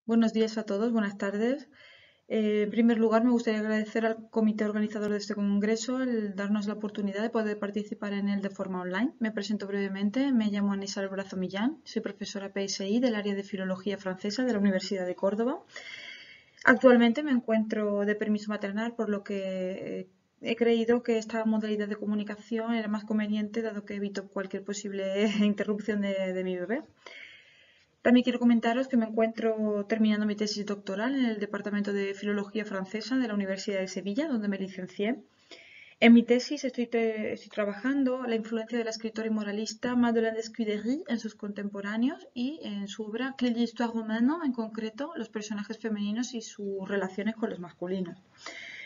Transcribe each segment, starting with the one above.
Buenos días a todos, buenas tardes. En primer lugar, me gustaría agradecer al comité organizador de este congreso el darnos la oportunidad de poder participar en él de forma online. Me presento brevemente, me llamo Anisal Brazo Millán, soy profesora PSI del área de Filología Francesa de la Universidad de Córdoba. Actualmente me encuentro de permiso maternal, por lo que he creído que esta modalidad de comunicación era más conveniente, dado que evito cualquier posible interrupción de mi bebé. También quiero comentaros que me encuentro terminando mi tesis doctoral en el Departamento de Filología Francesa de la Universidad de Sevilla, donde me licencié. En mi tesis estoy trabajando la influencia de la escritora y moralista Madeleine de Scudéry en sus contemporáneos y en su obra Clé de l'Histoire romaine, en concreto los personajes femeninos y sus relaciones con los masculinos.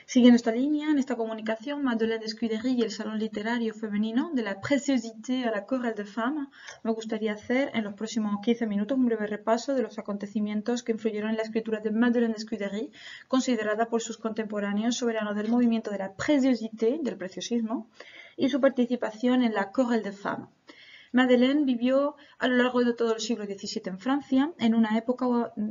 Siguiendo esta línea, en esta comunicación, Madeleine de Scudéry y el Salón Literario Femenino de la Préciosité à la Querelle de Femmes, me gustaría hacer en los próximos 15 minutos un breve repaso de los acontecimientos que influyeron en la escritura de Madeleine de Scudéry, considerada por sus contemporáneos soberano del movimiento de la Préciosité, del preciosismo, y su participación en la Querelle de Femmes. Madeleine vivió a lo largo de todo el siglo XVII en Francia, en una época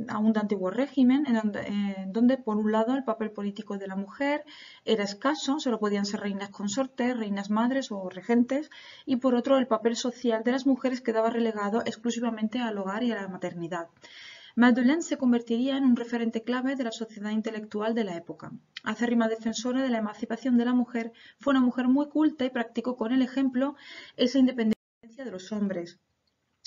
aún de antiguo régimen, en donde, por un lado, el papel político de la mujer era escaso, solo podían ser reinas consortes, reinas madres o regentes, y por otro, el papel social de las mujeres quedaba relegado exclusivamente al hogar y a la maternidad. Madeleine se convertiría en un referente clave de la sociedad intelectual de la época. Acérrima defensora de la emancipación de la mujer, fue una mujer muy culta y practicó con el ejemplo esa independencia de los hombres.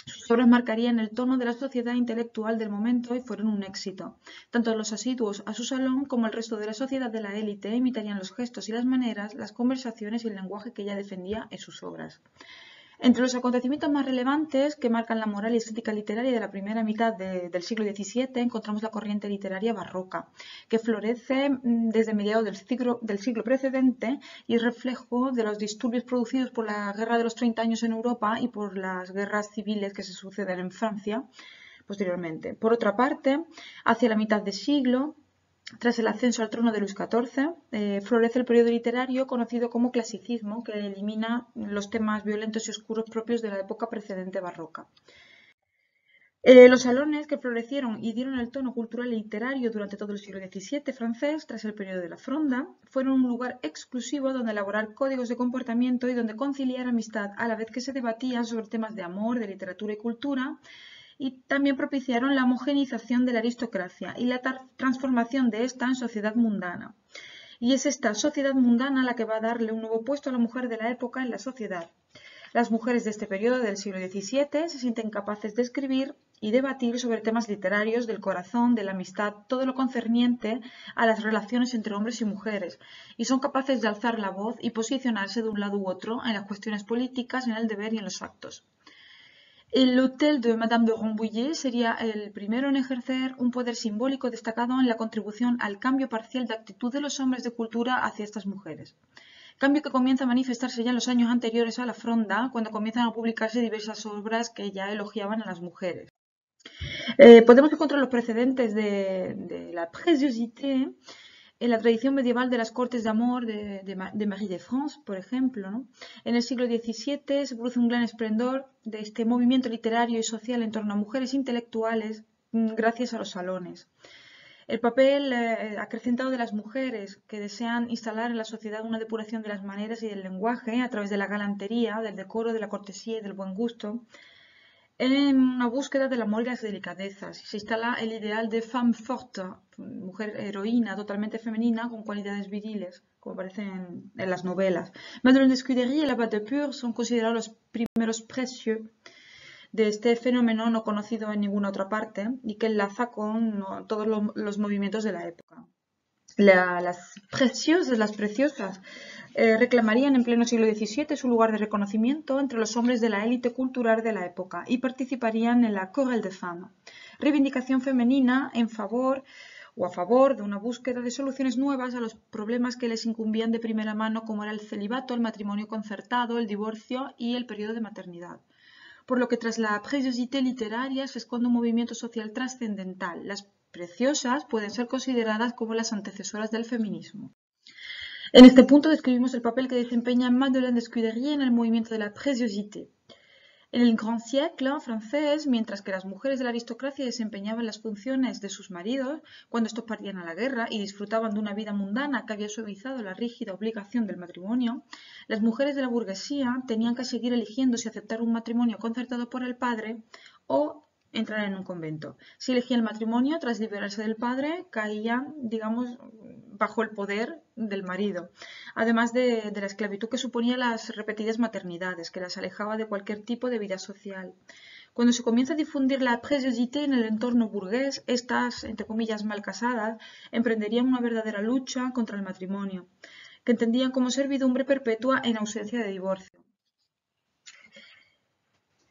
Sus obras marcarían el tono de la sociedad intelectual del momento y fueron un éxito. Tanto los asiduos a su salón como el resto de la sociedad de la élite imitarían los gestos y las maneras, las conversaciones y el lenguaje que ella defendía en sus obras. Entre los acontecimientos más relevantes que marcan la moral y estética literaria de la primera mitad del siglo XVII encontramos la corriente literaria barroca, que florece desde mediados del siglo precedente y es reflejo de los disturbios producidos por la Guerra de los 30 años en Europa y por las guerras civiles que se suceden en Francia posteriormente. Por otra parte, hacia la mitad del siglo, tras el ascenso al trono de Luis XIV, florece el periodo literario conocido como clasicismo, que elimina los temas violentos y oscuros propios de la época precedente barroca. Los salones que florecieron y dieron el tono cultural y literario durante todo el siglo XVII francés, tras el periodo de la Fronda, fueron un lugar exclusivo donde elaborar códigos de comportamiento y donde conciliar amistad, a la vez que se debatían sobre temas de amor, de literatura y cultura, y también propiciaron la homogeneización de la aristocracia y la transformación de esta en sociedad mundana. Y es esta sociedad mundana la que va a darle un nuevo puesto a la mujer de la época en la sociedad. Las mujeres de este periodo del siglo XVII se sienten capaces de escribir y debatir sobre temas literarios, del corazón, de la amistad, todo lo concerniente a las relaciones entre hombres y mujeres, y son capaces de alzar la voz y posicionarse de un lado u otro en las cuestiones políticas, en el deber y en los actos. El Hôtel de Madame de Rambouillet sería el primero en ejercer un poder simbólico destacado en la contribución al cambio parcial de actitud de los hombres de cultura hacia estas mujeres. Cambio que comienza a manifestarse ya en los años anteriores a la Fronda, cuando comienzan a publicarse diversas obras que ya elogiaban a las mujeres. Podemos encontrar los precedentes de la préciosité en la tradición medieval de las cortes de amor de Marie de France, por ejemplo, ¿no? En el siglo XVII se produce un gran esplendor de este movimiento literario y social en torno a mujeres intelectuales gracias a los salones. El papel acrecentado de las mujeres que desean instalar en la sociedad una depuración de las maneras y del lenguaje a través de la galantería, del decoro, de la cortesía y del buen gusto, en una búsqueda del amor y las delicadezas. Se instala el ideal de femme forte, mujer heroína, totalmente femenina, con cualidades viriles, como aparecen en las novelas. Madeleine de Scudéry y la Abad de Pur son considerados los primeros précieux de este fenómeno no conocido en ninguna otra parte y que enlaza con todos los movimientos de la época. Las preciosas, reclamarían en pleno siglo XVII su lugar de reconocimiento entre los hombres de la élite cultural de la época y participarían en la Querelle de Femmes, reivindicación femenina en favor o a favor de una búsqueda de soluciones nuevas a los problemas que les incumbían de primera mano, como era el celibato, el matrimonio concertado, el divorcio y el periodo de maternidad. Por lo que tras la préciosité literaria se esconde un movimiento social trascendental. Las preciosas pueden ser consideradas como las antecesoras del feminismo. En este punto describimos el papel que desempeña Madeleine de Scudéry en el movimiento de la préciosité. En el Grand Siècle francés, mientras que las mujeres de la aristocracia desempeñaban las funciones de sus maridos cuando estos partían a la guerra y disfrutaban de una vida mundana que había suavizado la rígida obligación del matrimonio, las mujeres de la burguesía tenían que seguir eligiendo si aceptar un matrimonio concertado por el padre o entrar en un convento. Si elegían el matrimonio, tras liberarse del padre, caían, digamos, bajo el poder del marido, además de la esclavitud que suponía las repetidas maternidades, que las alejaba de cualquier tipo de vida social. Cuando se comienza a difundir la préciosité en el entorno burgués, estas, entre comillas, mal casadas, emprenderían una verdadera lucha contra el matrimonio, que entendían como servidumbre perpetua en ausencia de divorcio.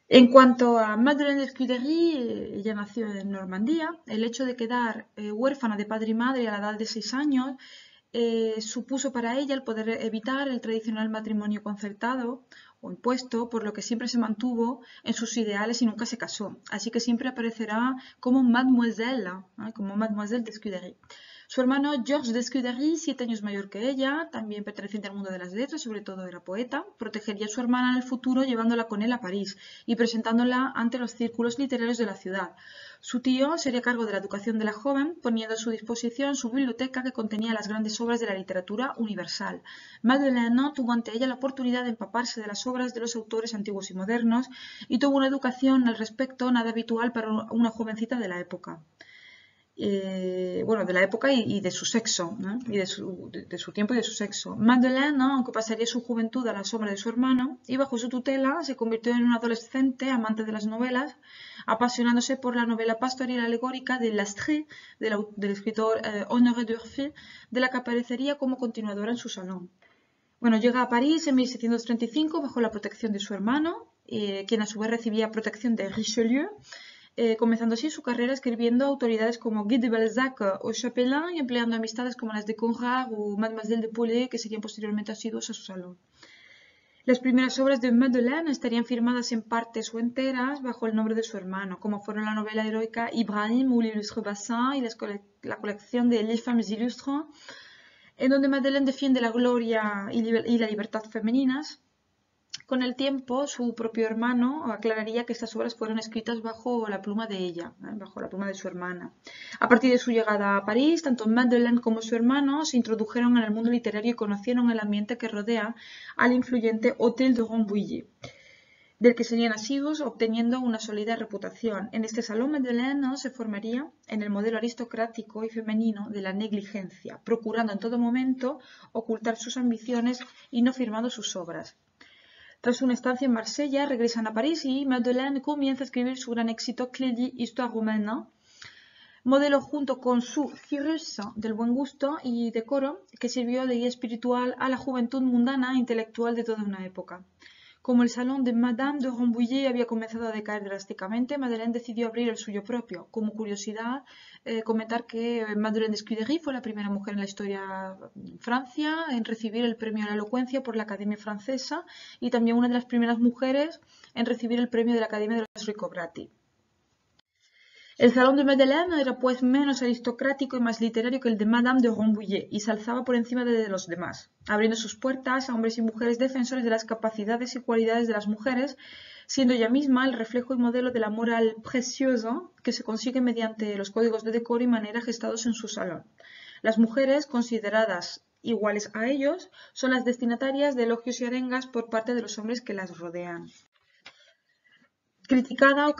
En cuanto a Madeleine de Scudéry, ella nació en Normandía. El hecho de quedar huérfana de padre y madre a la edad de 6 años supuso para ella el poder evitar el tradicional matrimonio concertado o impuesto, por lo que siempre se mantuvo en sus ideales y nunca se casó. Así que siempre aparecerá como Mademoiselle, como Mademoiselle de Scudéry. Su hermano Georges de Scudéry, 7 años mayor que ella, también perteneciente al mundo de las letras, sobre todo era poeta, protegería a su hermana en el futuro llevándola con él a París y presentándola ante los círculos literarios de la ciudad. Su tío sería cargo de la educación de la joven, poniendo a su disposición su biblioteca que contenía las grandes obras de la literatura universal. Madeleine tuvo ante ella la oportunidad de empaparse de las obras de los autores antiguos y modernos y tuvo una educación al respecto nada habitual para una jovencita de la época. De la época y de su sexo, ¿no? Y de su tiempo y de su sexo. Madeleine, ¿no? Aunque pasaría su juventud a la sombra de su hermano, y bajo su tutela se convirtió en una adolescente amante de las novelas, apasionándose por la novela pastoril alegórica de L'Astrée, del escritor Honoré d'Urfé, de la que aparecería como continuadora en su salón. Bueno, llega a París en 1735 bajo la protección de su hermano, quien a su vez recibía protección de Richelieu, comenzando así su carrera escribiendo autoridades como Guy de Balzac o Chapelain y empleando amistades como las de Conrart o Mademoiselle de Paulet, que serían posteriormente asiduos a su salón. Las primeras obras de Madeleine estarían firmadas en partes o enteras bajo el nombre de su hermano, como fueron la novela heroica Ibrahim ou l'illustre Bassin y la colección de Les femmes illustres, en donde Madeleine defiende la gloria y la libertad femeninas. Con el tiempo, su propio hermano aclararía que estas obras fueron escritas bajo la pluma de ella, bajo la pluma de su hermana. A partir de su llegada a París, tanto Madeleine como su hermano se introdujeron en el mundo literario y conocieron el ambiente que rodea al influyente Hôtel de Rambouillet, del que serían asiduos, obteniendo una sólida reputación. En este salón, Madeleine se formaría en el modelo aristocrático y femenino de la negligencia, procurando en todo momento ocultar sus ambiciones y no firmando sus obras. Tras una estancia en Marsella, regresan a París y Madeleine comienza a escribir su gran éxito Clélie, Histoire romaine, modelo junto con su Cyrus del buen gusto y decoro que sirvió de guía espiritual a la juventud mundana e intelectual de toda una época. Como el salón de Madame de Rambouillet había comenzado a decaer drásticamente, Madeleine decidió abrir el suyo propio. Como curiosidad, comentar que Madeleine de Scudéry fue la primera mujer en la historia de Francia en recibir el premio a la elocuencia por la Academia Francesa y también una de las primeras mujeres en recibir el premio de la Academia de los Ricobrati. El salón de Madeleine era pues menos aristocrático y más literario que el de Madame de Rambouillet y se alzaba por encima de los demás, abriendo sus puertas a hombres y mujeres defensores de las capacidades y cualidades de las mujeres, siendo ella misma el reflejo y modelo de la moral preciosa que se consigue mediante los códigos de decoro y manera gestados en su salón. Las mujeres, consideradas iguales a ellos, son las destinatarias de elogios y arengas por parte de los hombres que las rodean. Criticada o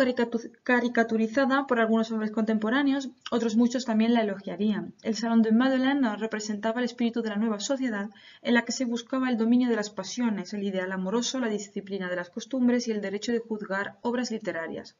caricaturizada por algunos hombres contemporáneos, otros muchos también la elogiarían. El salón de Madeleine representaba el espíritu de la nueva sociedad en la que se buscaba el dominio de las pasiones, el ideal amoroso, la disciplina de las costumbres y el derecho de juzgar obras literarias.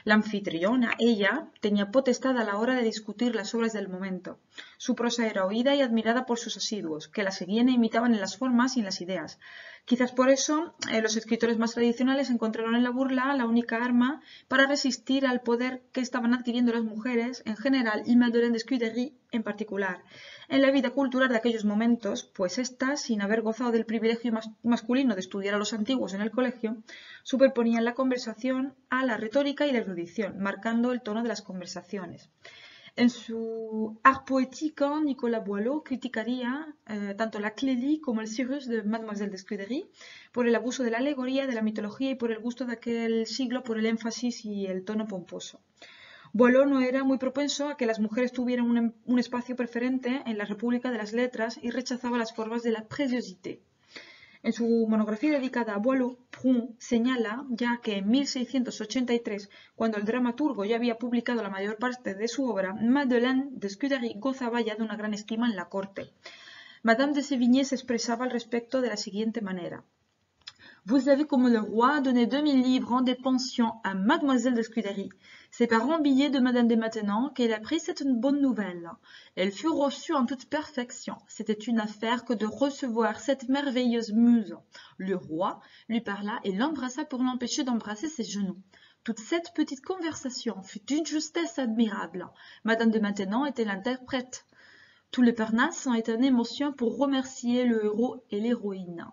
La anfitriona, ella, tenía potestad a la hora de discutir las obras del momento. Su prosa era oída y admirada por sus asiduos, que la seguían e imitaban en las formas y en las ideas. Quizás por eso los escritores más tradicionales encontraron en la burla la única arma para resistir al poder que estaban adquiriendo las mujeres en general y Madeleine de Scudéry en particular en la vida cultural de aquellos momentos, pues éstas, sin haber gozado del privilegio masculino de estudiar a los antiguos en el colegio, superponían la conversación a la retórica y la erudición, marcando el tono de las conversaciones. En su Art poético, Nicolas Boileau criticaría tanto la Clélie como el Cyrus de Mademoiselle de Scudéry por el abuso de la alegoría, de la mitología y por el gusto de aquel siglo por el énfasis y el tono pomposo. Boileau no era muy propenso a que las mujeres tuvieran un espacio preferente en la República de las Letras y rechazaba las formas de la preciosité. En su monografía dedicada a Boileau, Proust señala ya que en 1683, cuando el dramaturgo ya había publicado la mayor parte de su obra, Madeleine de Scudéry gozaba ya de una gran estima en la corte. Madame de Sévigné se expresaba al respecto de la siguiente manera. Vous savez comme le roi a donné 2000 livres en dépension à Mademoiselle de Scudéry. C'est par un billet de Madame de Maintenon qu'elle a pris cette bonne nouvelle. Elle fut reçue en toute perfection. C'était une affaire que de recevoir cette merveilleuse muse. Le roi lui parla et l'embrassa pour l'empêcher d'embrasser ses genoux. Toute cette petite conversation fut d'une justesse admirable. Madame de Maintenon était l'interprète. Tout le Parnasse en était en émotion pour remercier le héros et l'héroïne.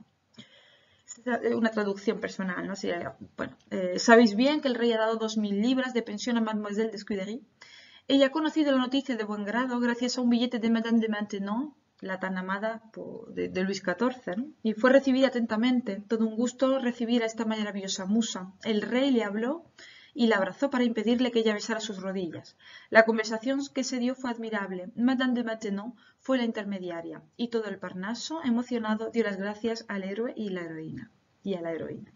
Una traducción personal, ¿no? Sí, bueno, sabéis bien que el rey ha dado 2000 libras de pensión a Mademoiselle de Scudéry. Ella ha conocido la noticia de buen grado gracias a un billete de Madame de Maintenon, la tan amada de Luis XIV, ¿no? Y fue recibida atentamente. Todo un gusto recibir a esta maravillosa musa. El rey le habló y la abrazó para impedirle que ella besara sus rodillas. La conversación que se dio fue admirable. Madame de Maintenon fue la intermediaria y todo el Parnaso, emocionado, dio las gracias al héroe y la heroína. Y a la heroína.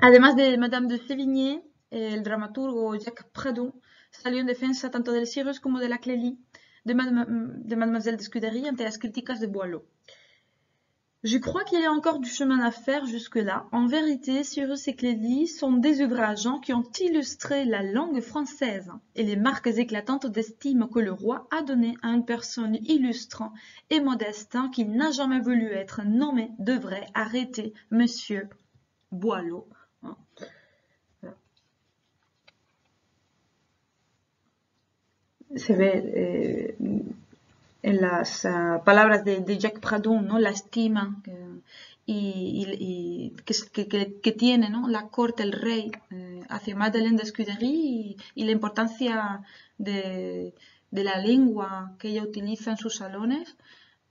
Además de Madame de Sévigné, el dramaturgo Jacques Pradon salió en defensa tanto del Cyrus como de la Clélie de Mademoiselle de Scudéry ante las críticas de Boileau. Je crois qu'il y a encore du chemin à faire jusque-là. En vérité, Cyrus et Clélie sont des ouvrages qui ont illustré la langue française et les marques éclatantes d'estime que le roi a données à une personne illustre et modeste qui n'a jamais voulu être nommée devrait arrêter Monsieur Boileau. Se ve en las palabras de Jacques Pradon, ¿no? La estima que tiene, ¿no? La corte, el rey, hacia Madeleine de Scudéry y la importancia de la lengua que ella utiliza en sus salones,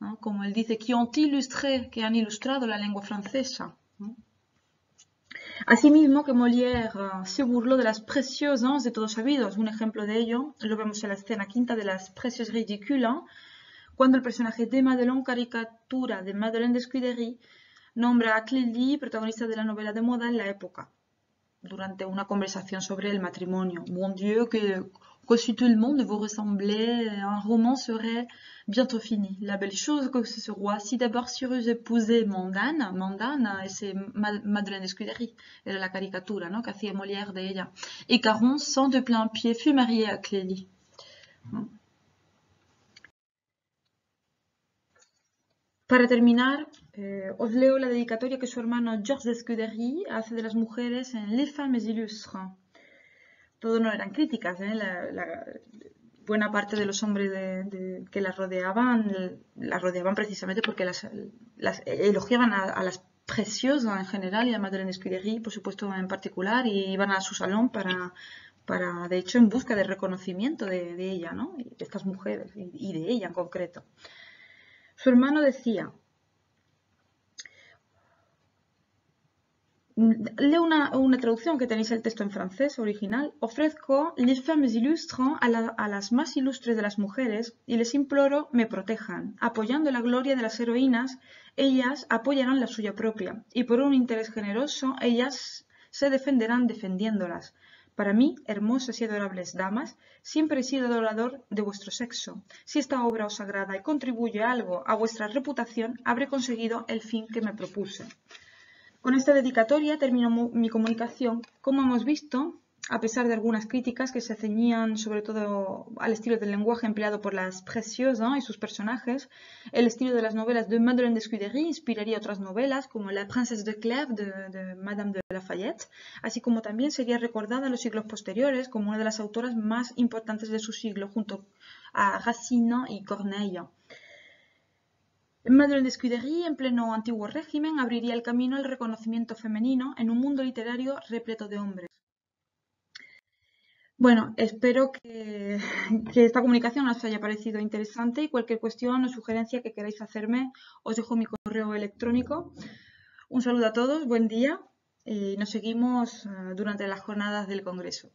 ¿no? Como él dice, que han ilustrado la lengua francesa, ¿no? Asimismo que Molière se burló de las preciosas de todos sabidos. Un ejemplo de ello lo vemos en la escena quinta de las Precieuses Ridicules, cuando el personaje de Madelon, caricatura de Madeleine de Scudéry, nombra a Clélie, protagonista de la novela de moda en la época, durante una conversación sobre el matrimonio. Mon Dieu, que si tout le monde vous ressemblait, un roman serait bientôt fini. La belle chose que ce roi, si d'abord Cyrus épousait Mandane, c'est Madeleine de Scudéry, era la caricatura, ¿no? Que hacía Molière de ella. Et Caron, sans de plein pied, fut marié à Clélie. ¿No? Para terminar, os leo la dedicatoria que su hermano Georges de Scudéry hace de las mujeres en Les Femmes Illustres. Todo no eran críticas, buena parte de los hombres que las rodeaban precisamente porque las elogiaban a las preciosas en general y a Madeleine de Scudéry, por supuesto, en particular, y iban a su salón para de hecho, en busca de reconocimiento de ella, ¿no? De estas mujeres y de ella en concreto. Su hermano decía, leo una traducción que tenéis el texto en francés original, ofrezco les femmes illustres a las más ilustres de las mujeres y les imploro me protejan. Apoyando la gloria de las heroínas, ellas apoyarán la suya propia y por un interés generoso, ellas se defenderán defendiéndolas. Para mí, hermosas y adorables damas, siempre he sido adorador de vuestro sexo. Si esta obra os agrada y contribuye algo a vuestra reputación, habré conseguido el fin que me propuse. Con esta dedicatoria termino mi comunicación. Como hemos visto, a pesar de algunas críticas que se ceñían sobre todo al estilo del lenguaje empleado por las Precieuses y sus personajes, el estilo de las novelas de Madeleine de Scudéry inspiraría otras novelas como La Princesse de Clèves de Madame de Lafayette, así como también sería recordada en los siglos posteriores como una de las autoras más importantes de su siglo junto a Racine y Corneille. Madeleine de Scudéry, en pleno antiguo régimen, abriría el camino al reconocimiento femenino en un mundo literario repleto de hombres. Bueno, espero que esta comunicación os haya parecido interesante y cualquier cuestión o sugerencia que queráis hacerme, os dejo mi correo electrónico. Un saludo a todos, buen día y nos seguimos durante las jornadas del Congreso.